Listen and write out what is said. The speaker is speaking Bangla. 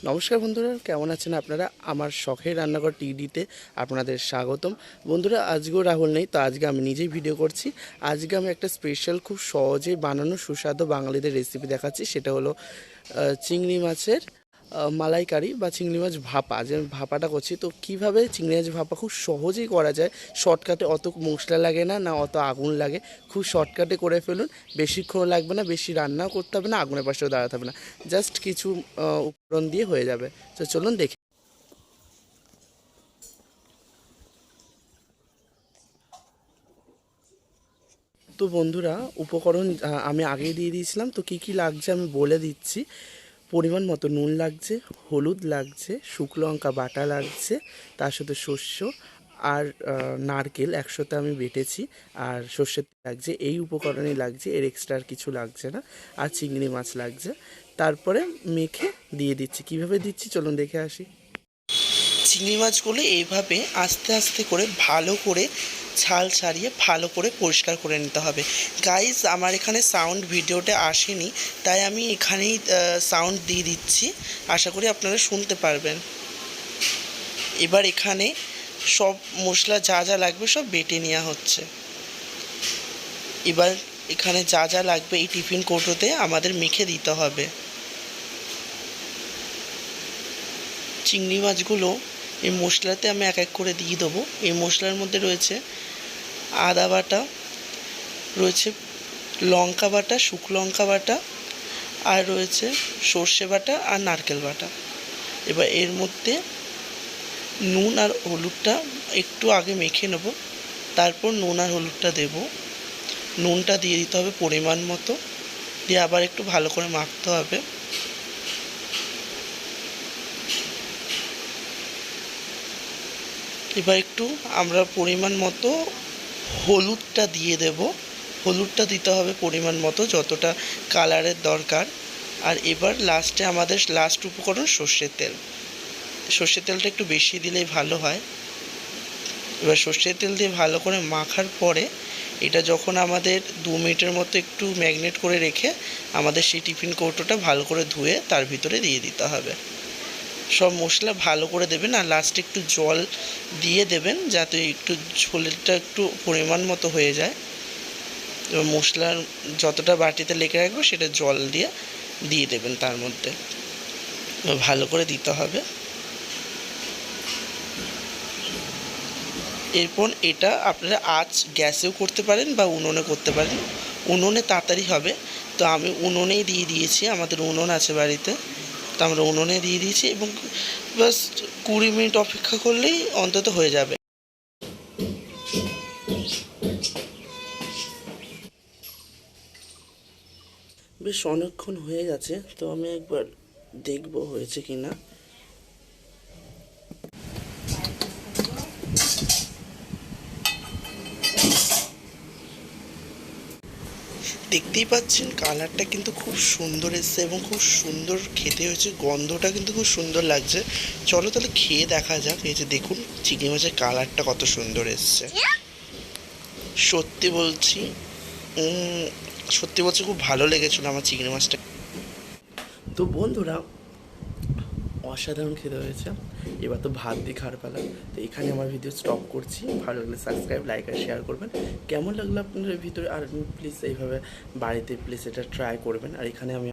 নমস্কার বন্ধুরা, কেমন আছেন আপনারা? আমার শখের রান্নাঘর টিডিতে আপনাদের স্বাগতম। বন্ধুরা, আজকেও রাহুল নেই, তো আজকে আমি নিজেই ভিডিও করছি। আজকে আমি একটা স্পেশাল, খুব সহজে বানানো সুস্বাদু বাঙালিদের রেসিপি দেখাচ্ছি। সেটা হলো চিংড়ি মাছের মালাইকারি বা চিংড়ি মাছ ভাপা। যে ভাপাটা করছি, তো কীভাবে চিংড়ি মাছ ভাপা খুব সহজেই করা যায়, শর্টকাটে, অত মশলা লাগে না, না অত আগুন লাগে, খুব শর্টকাটে করে ফেলুন। বেশিক্ষণ লাগবে না, বেশি রান্নাও করতে হবে না, আগুনের পাশেও দাঁড়াতে হবে না, জাস্ট কিছু উপকরণ দিয়ে হয়ে যাবে। তো চলুন দেখি। তো বন্ধুরা, উপকরণ আমি আগেই দিয়ে দিয়েছিলাম, তো কী কী লাগছে আমি বলে দিচ্ছি। পরিমাণ মতো নুন লাগছে, হলুদ লাগছে, শুকনো লঙ্কা বাটা লাগছে, তার সাথে শস্য আর নারকেল একসাথে আমি বেটেছি, আর সর্ষের তেল লাগছে। এই উপকরণই লাগছে, এর এক্সট্রা আর কিছু লাগছে না। আর চিংড়ি মাছ লাগছে। তারপরে মেখে দিয়ে দিচ্ছি। কিভাবে দিচ্ছি চলুন দেখে আসি। চিংড়ি মাছগুলো এইভাবে আস্তে আস্তে করে ভালো করে ছাল ছাড়িয়ে ভালো করে পরিষ্কার করে নিতে হবে। গাইজ, আমার এখানে সাউন্ড ভিডিওতে আসেনি, তাই আমি এখানেই সাউন্ড দিয়ে দিচ্ছি। আশা করি আপনারা শুনতে পারবেন। এবার এখানে সব মশলা যা যা লাগবে সব বেটে নেওয়া হচ্ছে। এবার এখানে যা যা লাগবে এই টিফিন কৌটোতে আমাদের মেখে দিতে হবে। চিংড়ি মাছগুলো এই মশলাতে আমি এক এক করে দিয়ে দেবো। এই মশলার মধ্যে রয়েছে আদা বাটা, রয়েছে লঙ্কা বাটা, শুকনো লঙ্কা বাটা, আর রয়েছে সর্ষে বাটা আর নারকেল বাটা। এবার এর মধ্যে নুন আর হলুদটা একটু আগে মেখে নেব, তারপর নুন আর হলুদটা দেব। নুনটা দিয়ে দিতে হবে পরিমাণ মতো, দিয়ে আবার একটু ভালো করে মাখতে হবে। এবার একটু আমরা পরিমাণ মতো হলুদটা দিয়ে দেব। হলুদটা দিতে হবে পরিমাণ মতো, যতটা কালারের দরকার। আর এবার লাস্টে আমাদের লাস্ট উপকরণ সর্ষের তেল। সর্ষের তেলটা একটু বেশি দিলেই ভালো হয়। এবার সর্ষের তেল দিয়ে ভালো করে মাখার পরে এটা যখন আমাদের 2 মিনিটের মতো একটু ম্যাগনেট করে রেখে আমাদের সেই টিফিন কৌটোটা ভালো করে ধুয়ে তার ভিতরে দিয়ে দিতে হবে। সব মশলা ভালো করে দেবেন, আর লাস্টে একটু জল দিয়ে দেবেন, যাতে একটু ঝোলটা একটু পরিমাণ মতো হয়ে যায়। এবার মশলার যতটা বাটিতে লেগে রাখবে সেটা জল দিয়ে দেবেন তার মধ্যে। ভালো করে দিতে হবে। এরপর এটা আপনারা আঁচ গ্যাসেও করতে পারেন বা উনুনে করতে পারেন। উনুনে তাড়াতাড়ি হবে, তো আমি উনুনেই দিয়ে দিয়েছি। আমাদের উনুন আছে বাড়িতে, তো আমরা উনুনে দিয়ে দিয়েছি এবং বাস 20 মিনিট অপেক্ষা করলেই অন্তত হয়ে যাবে। বেশ অনেকক্ষণ হয়ে গেছে, তো আমি একবার দেখব হয়েছে কি না। দেখতেই পাচ্ছেন কালারটা কিন্তু খুব সুন্দর এসছে এবং খুব সুন্দর খেতে হয়েছে। গন্ধটা কিন্তু খুব সুন্দর লাগছে। চলো তাহলে খেয়ে দেখা যাক। এই যে দেখুন চিংড়ি মাছের কালারটা কত সুন্দর এসছে। সত্যি বলছি, খুব ভালো লেগেছিল আমার চিংড়ি মাছটা। তো বন্ধুরা, অসাধারণ খেতে হয়েছে। এবার তো ভাত দিয়ে খাওয়ার পালা। তো এখানে আমার ভিডিও স্টপ করছি। ভালো লাগলে সাবস্ক্রাইব, লাইক আর শেয়ার করবেন। কেমন লাগলো আপনাদের ভিতরে, আর প্লিজ এইভাবে বাড়িতে প্লিজ এটা ট্রাই করবেন। আর এখানে আমি